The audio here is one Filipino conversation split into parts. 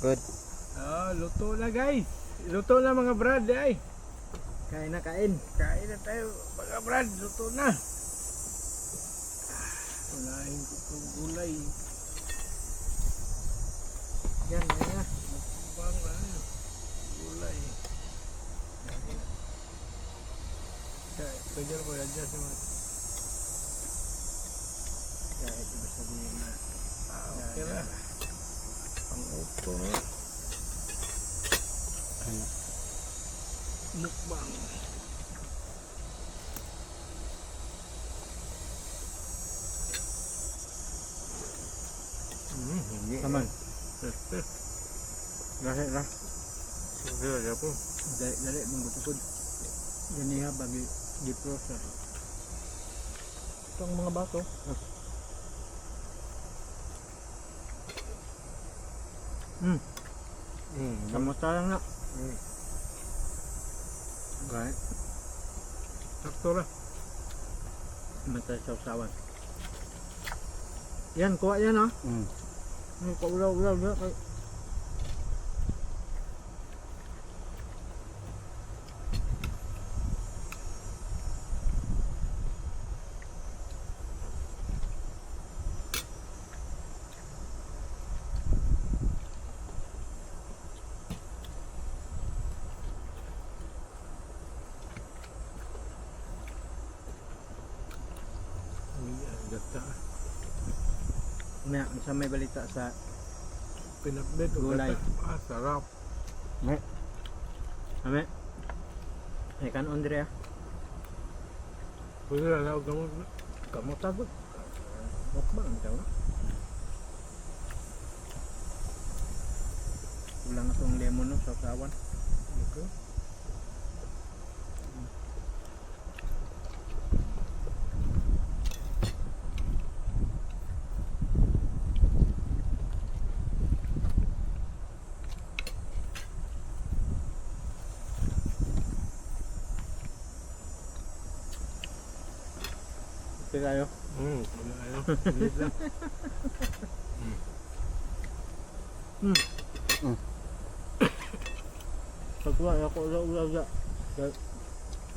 Good. Luto na guys. Luto na mga brad ay. Kain na kain. Kain na tayo mga brad. Luto na. Unahin ko itong gulay. Yan, yan na. Mukbang na. Gulay. Pwede ko i-adjust naman. Kahit iba sabihin na. Okay na. Ang upo na. Ano? Mukbang. Hindi. Saman. Lahi lah. Sige aja po. Dali mong gutukod. Ganiha bagi di-process. Itong mga bato. Kamusta lang na. Right. Sakto lah. Matay sa usawan. Yan, kuha yan ha. Kaulaw-ulaw na. Gata. Sa may balita sa Pinakbet o gulay. gata. Sarap. Ame. Ikan Andre ah. Pwede na lang gamot. Kamu tagot. Mukbang daw na. Kulang itong lemon no, sa usawan. Okay. Okay kayo. Wala kayo. Bilis lang. Pagkuha ako ulaw-ulaw ya.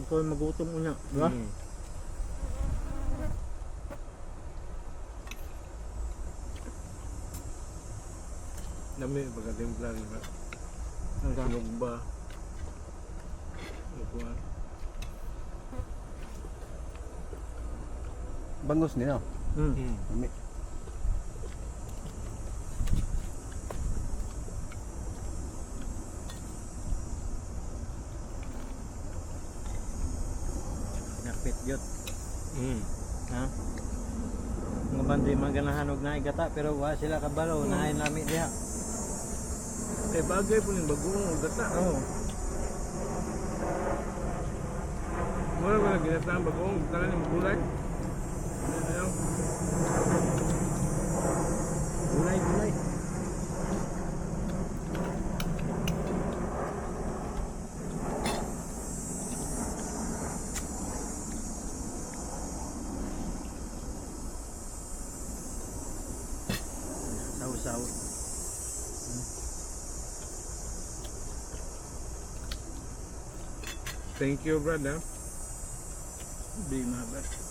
Ikaw ay magutom una, di ba? Dami pagkatimpla rin ba? Ano? Sunog ba? Lukuan. Bangus nila. Dami. Pinakpit yun. Ha? Mga bandoy mga ganahanog na igata pero wa sila kabalo nahain lami diha. Kay bagay po yung bagoong o gata. Oo. Mura ko na ginataang bagoong. Talan yung gulay. Ayaw. Gulay. Saw-saw. Thank you, brother. Di mahabat.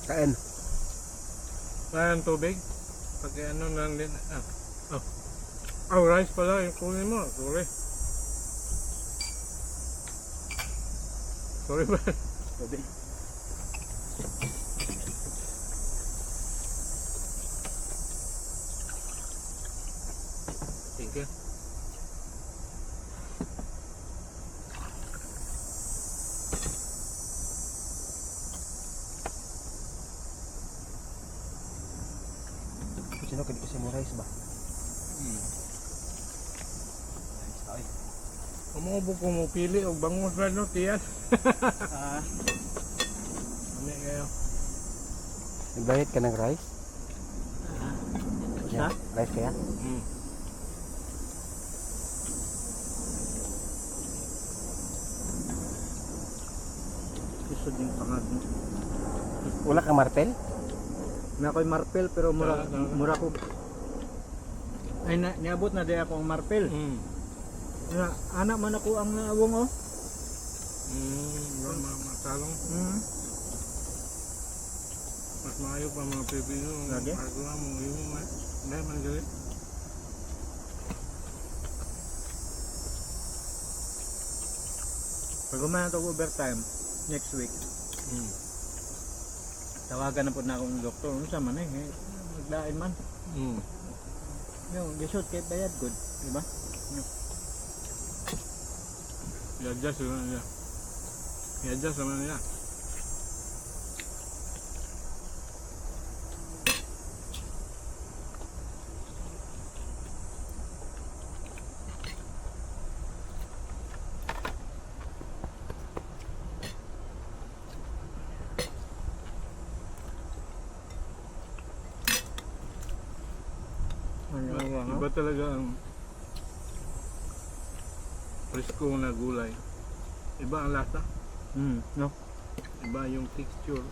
Kain. Wala ng tubig. Pag ano lang din. Rice pala yung kunin mo. Sorry. Sorry ba? Tubig. Thank you. Sino kadi kasi mo rice ba? Umubo ko mo pili o bangus ba no tiyan. Ah, Ano kayo? Nagbayad ka ng rice? sa? Rice kaya? Gusto din pangad mo. Wala kang martel? Na ako'y marpel pero mura, Talaga. mura ko. Ay, niabot na di ako ang marpel. Na, anak man ako ang naawong oh. Matalong. Mas maayo pa mga pipino. Lagi? Ako nga mong imo man. Dahil man galit. Pag umana ito overtime, next week, tawagan na po na akong doktor. Ano sa man magdain man. Yung gisod kay bayad good, di ba? I-adjust naman niya. I-adjust naman niya. Iba talaga ang presko na gulay. Iba ang lasa. No. Iba yung texture.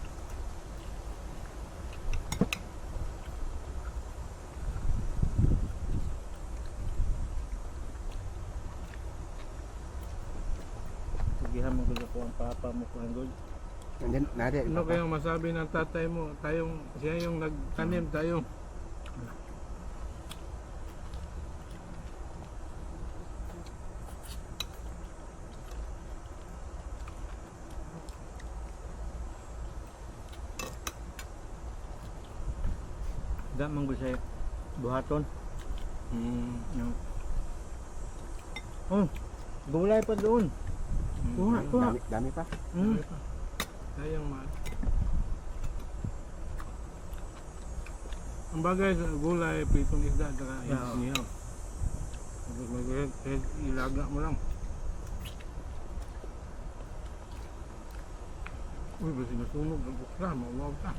Sabihan mo gusto ko ang papa mo ko ang good. And then, nari. Ano kayong masabi ng tatay mo? Siya yung nagtanim tayo. Da man gusto sa'yo. Buhaton. No. Oh, gulay pa doon. Kuha, kuha. Dami pa. Sayang man. Ang bagay sa gulay, pitong isda, at saka Yeah. inihaw. Tapos ilaga mo lang. Uy, basi nasunog ang bukla, mauwaw ka.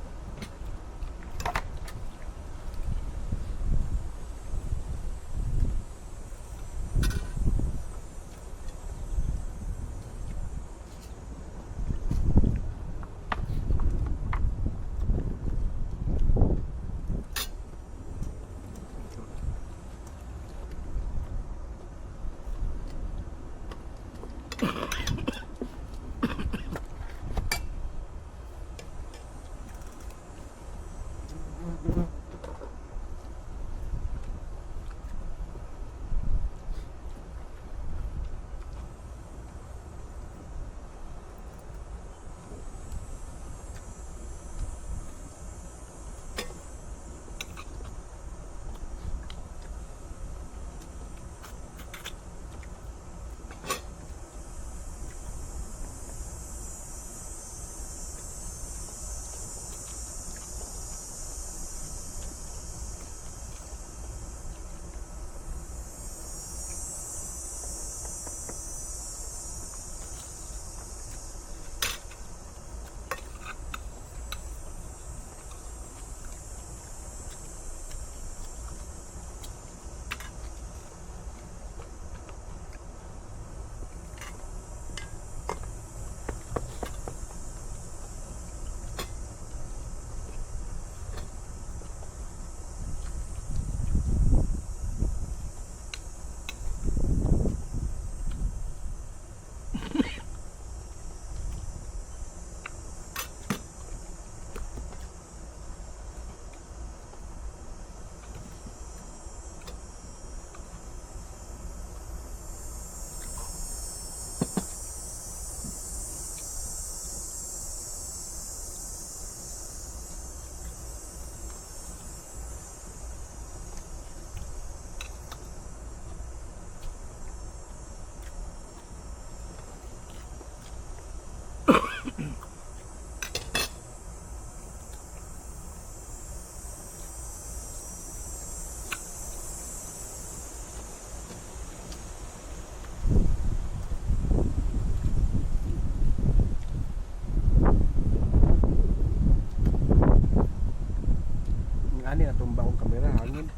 Ani natumba ang kamera hangin.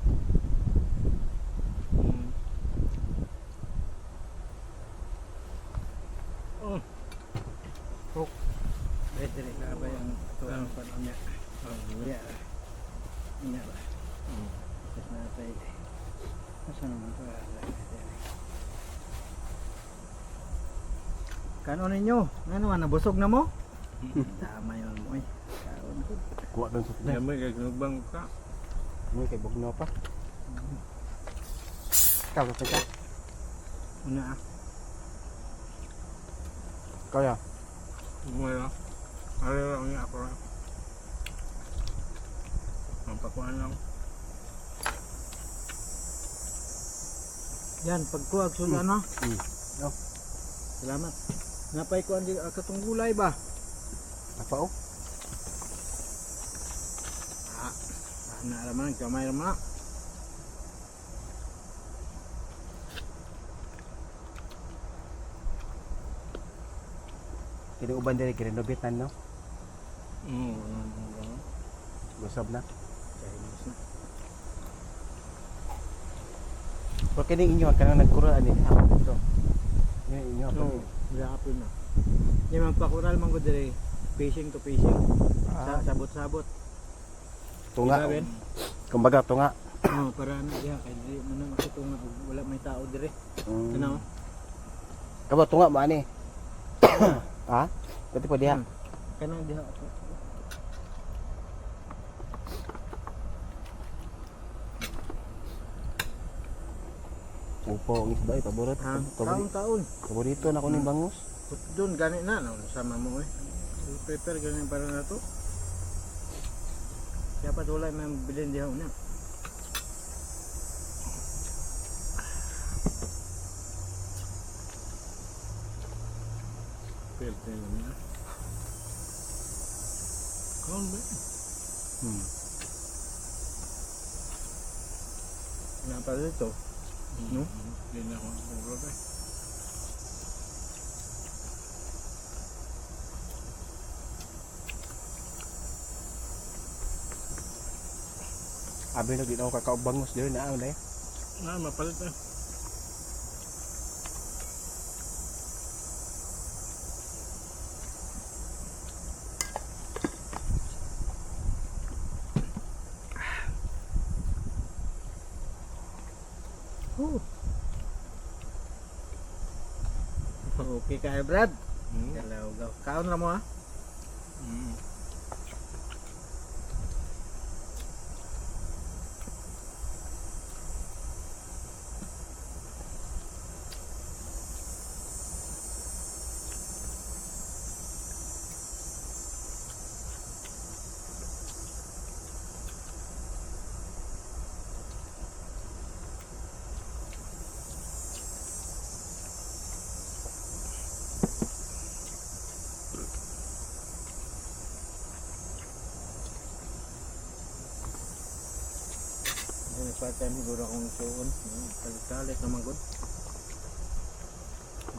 Mm. Oh. Pwede rin ka ba yung tuwang panon niya? Iya. Iya ba? Tapos natay. Asa naman ito? Kano ninyo? Ano man, nabusog na mo? Tama yun mo eh. Kaon ko. Kuha ng sukle. Gamay kay nugbang ka. May kay bugno pa. Ikaw sa ka. Una ah. Kaya. Wala. Ari lang niya ako. Ang pakuan lang. Yan, pagkuha sula na. No. Salamat. Napay ko ang katong gulay ba? Apa oh? Na naman, kamay naman. Kini uban diri kirenobitan no. Mm. Gusab na. Chinese na. Pero kini inyo kanang nagkuraan ni hapon dito. Ini inyo hapon. Oo, hapon na. Yung magpakural man ko dire, fishing to fishing. Sabot-sabot. Tunga. Diba, Ben? Kumbaga tunga. Oo, para na diha kay di mo na masutunga ug wala may tao dire. Mm. Ano? Kabo tunga mo ani. Ha? Pati po diha. Kanang diha. Upo ang isda ay paborito. Ha? Taon-taon. Paborito na ko ning bangus. Doon gani na no sama mo eh. Prepare gani para na to. Kaya pa tulay may bilhin diha una. Perte lang niya. Kaon ba? Napa dito. No? Hindi na ako nagulog eh. Abi na ginaw ka bangus diri na ang dai. Na, mapalit eh. Okay ka Brad. Mm. Hello, go. Kaon ra mo ha. Mm. Ano pa tayo siguro akong suon. Kalit naman gud.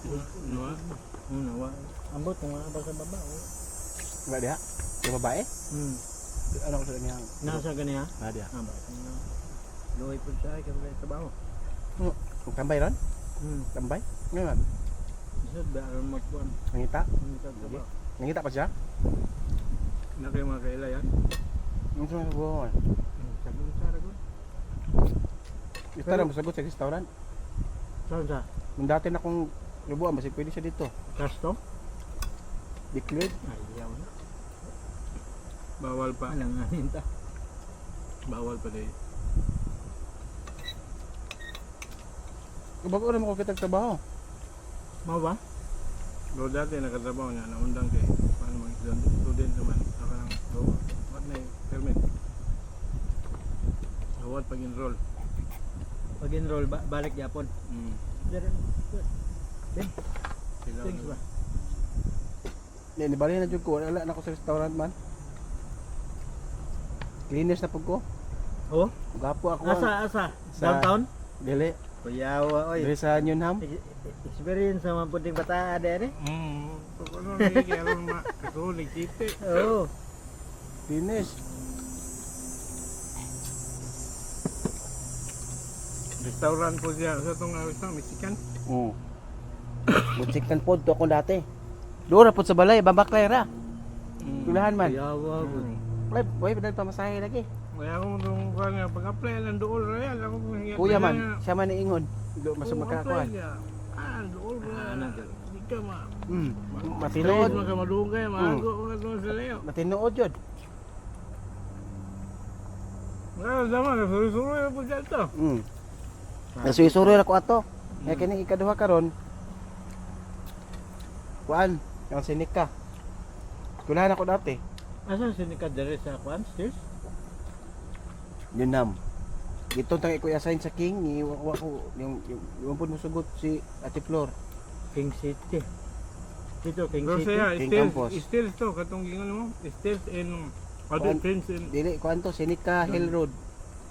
Ano? Nawa. Ambot kung ano ba sa baba. Oh. Ba diha? Yung babae? Ano ko sa niya? Nasa gani ha? Ah diha. Ba. Luoy pud sa kay sa trabaho. Tambay ron? Tambay? Ngayon. Isod ba aron magkuan. Nangita? Sa trabaho. Nangita pa siya? Na kayo mga kaila yan? Yung sa buwan. Sabon sa ragon. Ito na masagot sa restaurant. Saan sa? Nung dati na kong lubuan, basi pwede siya dito. Kasto? Declared. Ayaw na. Bawal pa. Alanganin ta. Bawal pa dahil. Bago na mo ko kitag trabaho. Mau ba? Pero dati nakatrabaho niya, naundang kay paano mag-student naman. Saka lang, what na yung permit? Bawal pag-enroll. Pag enroll balik Japon. Diyan. Sila Thanks ba? Ni bali na jud ko, wala na ako sa restaurant man. Cleaners na pug ko. Oh, Gapo ako. asa? Sa- Downtown? Dili. Kuyawa oy. Dili sa Newnham. Experience sa mga puting bata ade. Pag ano, nagiging alam ma, kasulig, kiti. Oo. Cleaners. restaurant po siya. Sa itong Mexican. Butsikan po to ako dati. Doon na po sa balay, babaklay ra. Tulahan man. Yawa po. Boy, padal pamasahe lagi. Kaya ako itong pag-apply ng dool royal. Ako Kuya man, siya man niingon. Masuk makakuan. Dool royal. Di ka Matinood. Matinood. Makamadugay. Maago ko ito sa Leo. Matinood yun. Sama, nasurusuroy na po siya ito. Nasuisuroy ako ato. Kaya kini ikaduha karon. Kuan, ang sinika. Tulahan ako dati. Asan sinika dire sa Kwan? Stairs? Yunam. Dito tang iko assign sa King, iwa ko yung pud mo sugot si Ate Flor. King City. Dito, King Pero City. siya, King still, Campos. still to, katong gingan mo, still in, other Kuan- friends in, Dili kuan to Sinika Hill Road.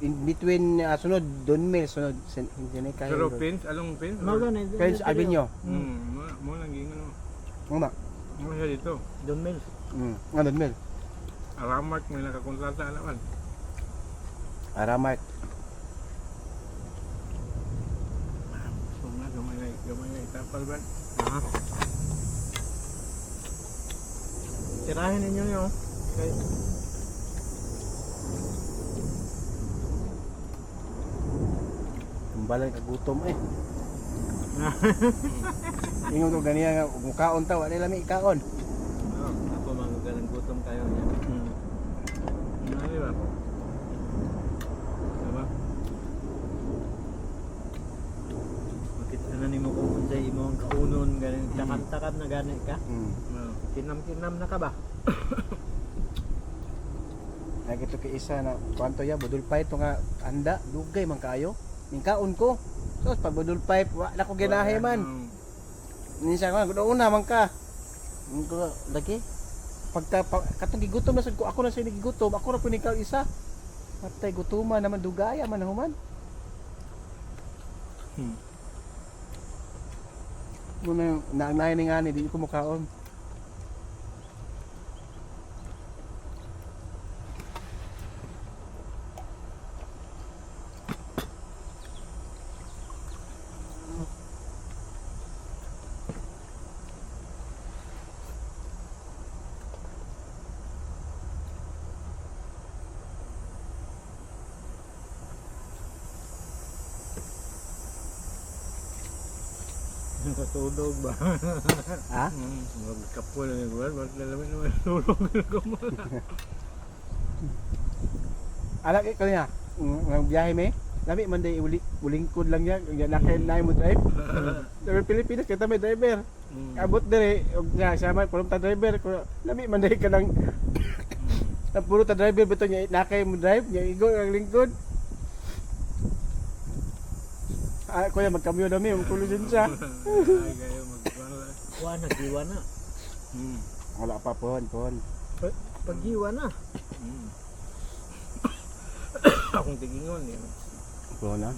In between sunod Don Mill sunod Sinika Hill pero Road. Prince, along Prince, Mga na, Prince Avenue. mo lang gingan mo, Mama. mo siya dito, Don Mills. Nga Don Mill. Aramark may nakakontrata naman, Aramark. so nga, gamay na itapal ba, Ha? Tirahin ninyo yun. Okay. Kumbalan ka gutom eh. Ingon to ganiya nga mukaon ta wala lami ikaon. Ako magagalang gutom kayo niya. ano di ba, diba, Bakit ano ni mo kung unsay imong kaunon ganing takam-takam na gani ka? Kinam-kinam na ka ba? Nagito kay isa na kwanto ya budol pipe to nga anda dugay man kaayo. Ningkaon ko. So pag budol pipe wala ko ginahe man. Ninsa ko una man ka. Ko lagi. Pagka katong gigutom na sad ko ako na sa gigutom, ako ra punikaw isa. Patay gutuman naman dugaya man human. Muna naangnayan ni ngani di ko mukaon. Nakatulog ba? Ha? magkapul na yung bakit nalamin naman, tulog na mo, Alak ko niya. Ang biyahe me. Lami man day ulingkod lang yan. Yung nakay na mo drive. Sa Pilipinas kita may driver. Abot dire og nga sama kulong ta driver ko. Lami man day kanang na puro ta driver beto niya nakay mo drive, niya igo ang lingkod. Kuya magkamyo na mi, magkulusin siya. ay kayo magkapala, Wa na, giwa na. Wala pa pohon. Paggiwa na. akong tigingon eh, Pohon na.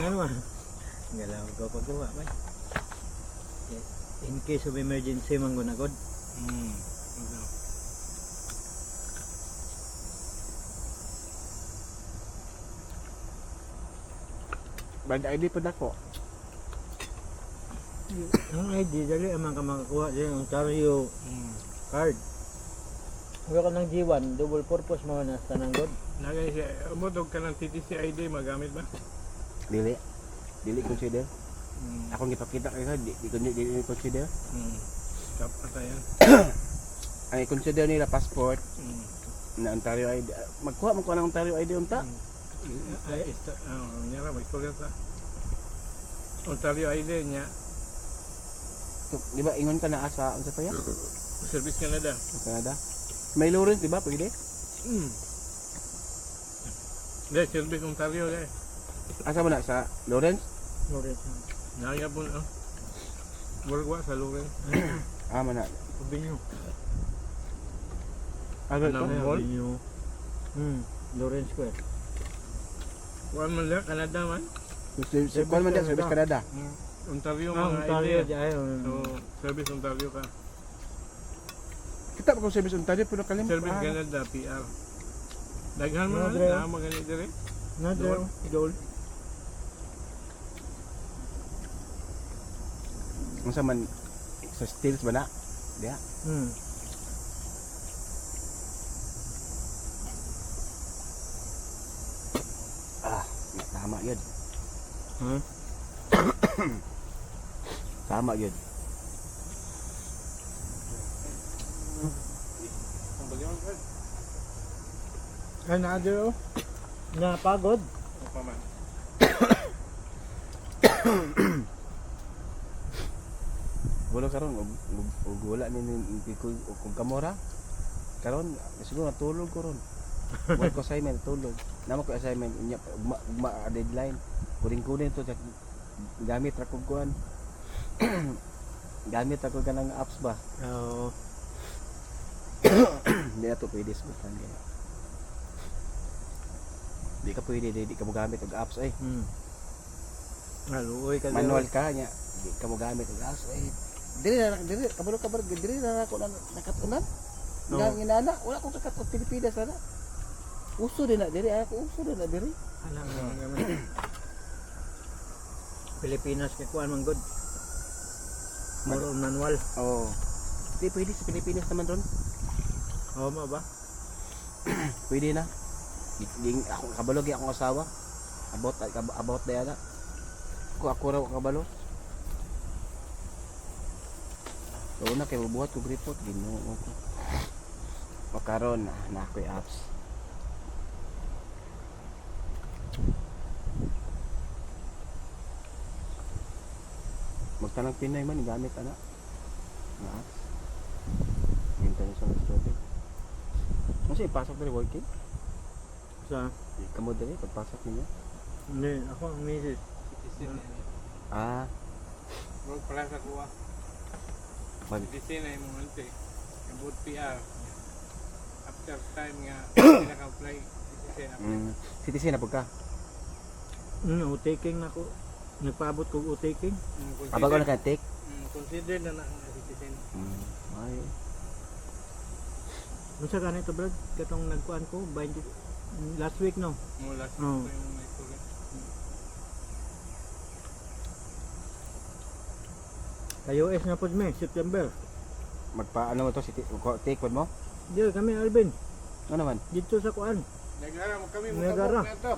Ano ba? Galaw ko paggawa ba? In case of emergency man gunagod. Bad ID pa dako. Ang ID dali amang ka makakuha sa Ontario card. Huwag ka ng G1, double purpose mo na sa nanggod. Lagay siya, umutog ka ng TTC ID, magamit ba? Dili consider. Akong gipakita kay sa di consider. Kap ata yan. Ay consider nila passport na Ontario ID. Magkuha man ko ng Ontario ID unta. Ay, nyara, may istorya sa Ontario ID niya, So, di ba ingon ka na asa unsa pa ya? Service Canada. Canada. May Lawrence di ba pwede? Hindi, Service Ontario dahil. Asa mo na sa Lawrence? Naya po na. Burgwa sa Luren. Man na. Binyo. Ano Ano? ito? Mall? Binyo. Lawrence Square. Kuan man lang, Canada man. Si Kuan man dia Service Canada. Ontario mga Ontario ID. di ay. So, Service Ontario ka. Kita pa ko Service Ontario puno kalim. Service Canada, PR. Daghan mo Mga na, dre. na magaling dire. Na Doon. Joel. Unsa man sa stills ba na? Diya. Hmm. Tama yun. Hmm? Tama yun. Ang bagyan Brad. Ay, na-adyo. Napagod. Ang paman. Wala karon og wala ni kung kamora. Karon siguro natulog ko ron. Wala ko assignment tulog. Namo ko assignment unya ugma deadline. Kuring-kuring to gamit ra ko kuan. Gamit ako ganang apps ba. Oo. Hindi na to pwede subukan kaya. Di ka pwede di ka mo gamit og apps ay. Hmm. Naluoy ka. Manual ka nya. Di ka mo gamit og apps ay. Diri kabalo diri na ako na nakatunan. Oo. Nga inana wala ko kakat Pilipinas na. Uso din na diri ako uso din na diri. Alam mo naman. Pilipinas kay kuan man good. Moro manual. Oo. Di pwede sa Pilipinas naman ron. Oo mo ba? Pwede na. Di ako kabalo gi akong asawa. About na yana. Ako raw kabalo. So na kay bubuhat ko report Ginoo ko. Makaron na ako'y apps. Magtanang Pinoy man gamit ana. Na apps. International student. Ano siya ipasok dali working? Sa Kamu dali pagpasok ninyo? hindi ako ang misis. Citizen. Ah, Bro, pala sa kuha. mag Citizen ay mo ante. About PR. After time nga naka-apply citizen ako. citizen na pud ka. Utaking na ko. Nagpaabot ko utaking. Abag ko na ka take. Consider na na nga citizen. Ay. Unsa ganito brad? Katong nagkuan ko 20 last week no. Mula sa Oo. ko yung may sulit. Sa US na pud me September. Magpa ano mo to take pod mo? Di kami Alvin Ano naman? dito sa kuan. Nagara mo kami Nagara. na to.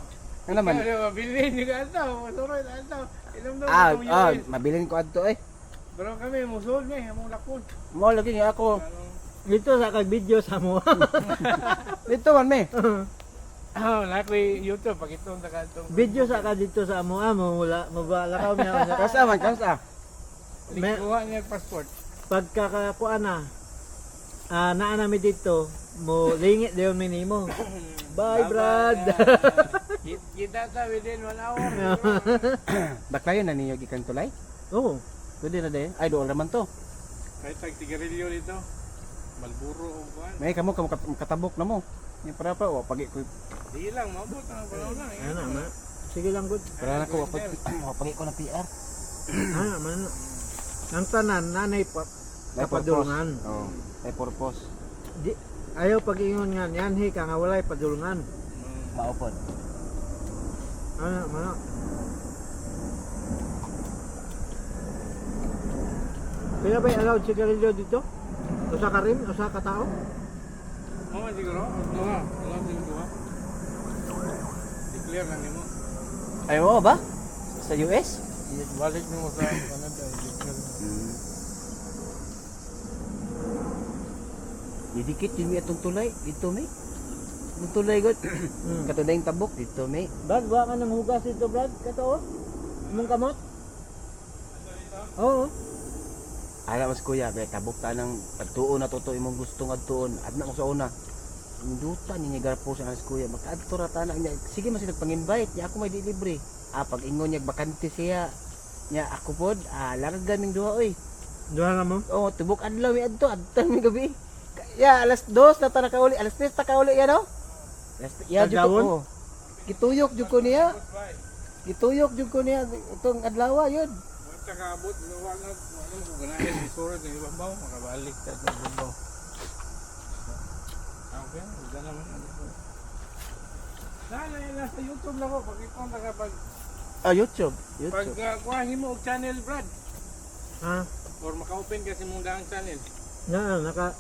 Ano naman? Mabilin juga ito. Masuroy na ito. Inom daw itong US. Mabilin ko adto eh. Pero kami musul ni among lakon. Mo lagi nga ako. Dito sa kag video sa mo. Dito man me. Ah, lakwi YouTube pakitong ta kadtong. Video sa ka dito sa amo wala mabalakaw niya. Kasa man, kasa. May- Kuha niya passport. Pagkakakuan na naa nami dito mo lingit dayon mi nimo. Bye Brad. Kita ta within 1 hour. Baklayo na ninyo gikan tulay? Oh, Pwede na din. Ay doon naman to. Kahit tag tigarilyo dito. Malburo o kuan. May kamo katabok na mo. Ni para pa pagi ko Di lang mabot ang panahon na. ana ma. Sige lang good. para na ko pagi ko na PR. Ana man. Ang tanan nanay pa May kapadulungan. Oh, may purpose. Di, ayaw pag-ingon nga yanhi ka nga walay padulungan. Maupod. Ana man. Kaya ba allowed sigarilyo dito? Usa ka rin? Usa ka tao? Oo, siguro. Duha. Alam din duha. Declare lang nimo. Ay mo ba? Sa US? Balik nimo sa Canada. Declare. Didikit yun may atong tulay dito may. Atong tulay god. Katudayng tabok dito may. Brad, wa ka nang hugas dito Brad? Kato oh? Imong kamot? Oo. Ala mas kuya, kaya tabok ta nang pagtuon na totoo imong gusto nga tuon. Adna mo sa una. Induta ni niya garpo sa anas kuya. Makaadto ra ta na niya. Sige man sila pang-invite niya ako may delivery. Pag ingon niya bakante siya. Nya ako pod, larga ming duha oy. Duha na mo? Oh, tubok adlaw mi adto, adto mi gabi. Ya, alas 2 na ta nakauli, alas 3 ta kauli ya no? Ya jud Tagawon? ko. Gituyok jud ko niya. Gituyok jud ko niya itong adlaw yun. Wala ka abot. Wala ko ganahin. Isurat ng ibang baw. Makabalik ka ng ibang baw. Okay, wala naman. Nasa YouTube lang ko. Pag ikaw nakapag... YouTube. Pag kuhahin mo og channel, Brad. Ha? Or maka-open kasi mong daang channel. naka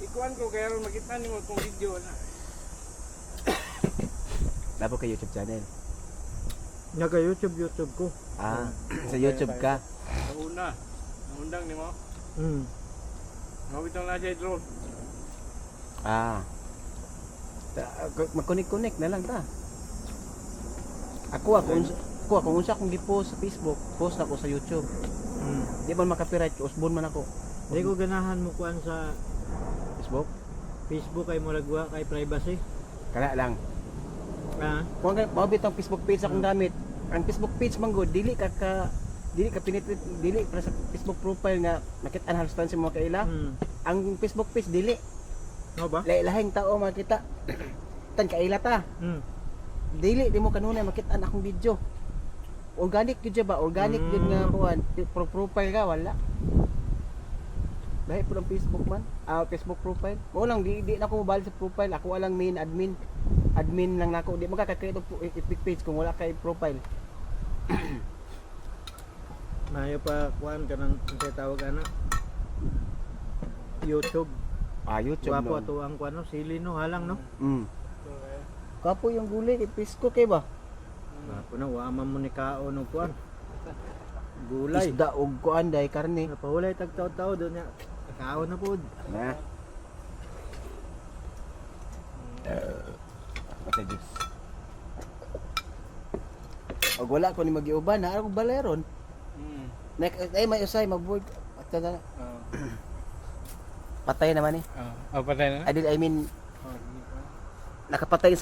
Ikuan ko kaya ron makita nimo itong video na. Labo ka YouTube channel. naka YouTube ko. Ah, sa YouTube ka. Sa una, naundang nimo. Mawit ang lasay drone. Ah. Mag-connect na lang ta. Ako kung unsa akong gi-post sa Facebook, post ako sa YouTube. Di man maka-copyright, usbon man ako. Hindi ko ganahan mo kuan sa Facebook. Facebook kay muragwa kay privacy. Kana lang. Ah, Kung mabit ang Facebook page akong gamit, ang Facebook page man gud dili ka pinitrit dili para sa Facebook profile nga makita ang halos sa mga kaila. Ang Facebook page dili no ba? lahing tao makita. Tan kaila ta. Dili di mo kanunay makita ang akong video. Organic gyud siya ba? Organic gyud nga kuan. Profile ka wala. Dahil po ang Facebook man. Facebook profile. O lang di na ako mobile sa profile. Ako lang main admin. Admin lang nako. Di magka-create og epic page kung wala kay profile. Mayo pa kuan kanang tawag ana. YouTube. YouTube Wapo no. ato ang kuan no, sili no halang no. Kapo yung gulay kay Pisco kay ba? Wapo na wa man mo ni kaon og kuan. Gulay. Isda og kuan day karne. Napahulay tag taw-taw do nya. Kaon na pod. Na. Patay Diyos. Og wala ko ni magiuban na ako baleron. Ay may usay magbuod. Patay naman eh. Patay na. I mean nakapatay